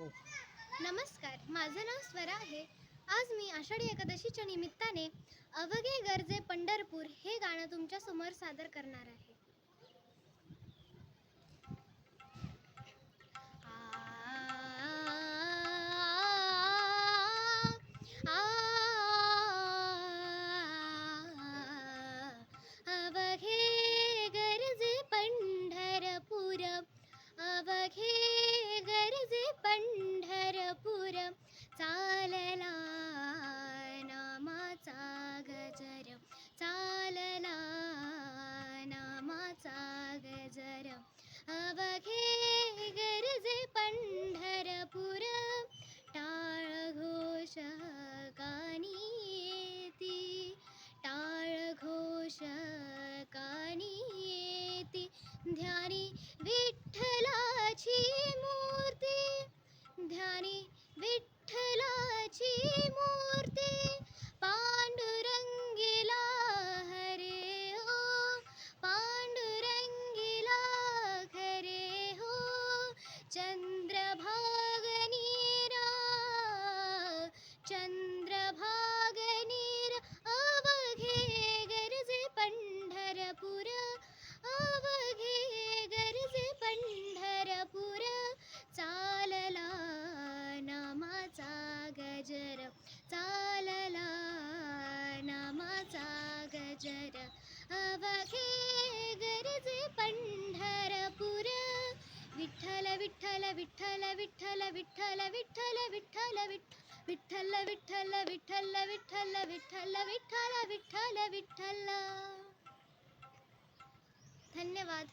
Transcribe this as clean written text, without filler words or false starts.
नमस्कार, माझं नाव स्वरा आहे. आज मी आषाढी एकादशीच्या निमित्ताने अवघे गरजे पंढरपूर हे गाणं तुमच्यासमोर सादर करणार आहे. अवघे गरजे पंढरपूर, अवघे गरजे पंढरपूर, चालला नामाचा गजर, चालला नामाचा गजर. अवघे गरजे पंढरपूर, टाळ घोष कानी येती, टाळ घोष कानी येती. ध्यानी विठ्ठलाची मूर्ती, ध्यानी विठ्ठलाची मूर्ती, पांडुरंगीला हरे हो, पांडुरंगीला खरे हो. चंद्रभागनीरा, चंद्रभागनीर, अवघे गरजे पंढरपूर, अवघे गरजे पंढरपूर, चालला नामाचा गजर, चालला नामाचा गजर. अवघे गरजे पंढरपूर, विठ्ठल विठ्ठल विठ्ठल विठ्ठल विठ्ठल विठ्ठल विठ्ठल विठ्ठल विठ्ठल विठ्ठल विठ्ठल विठ्ठल विठ्ठल विठ्ठल विठ्ठल. धन्यवाद.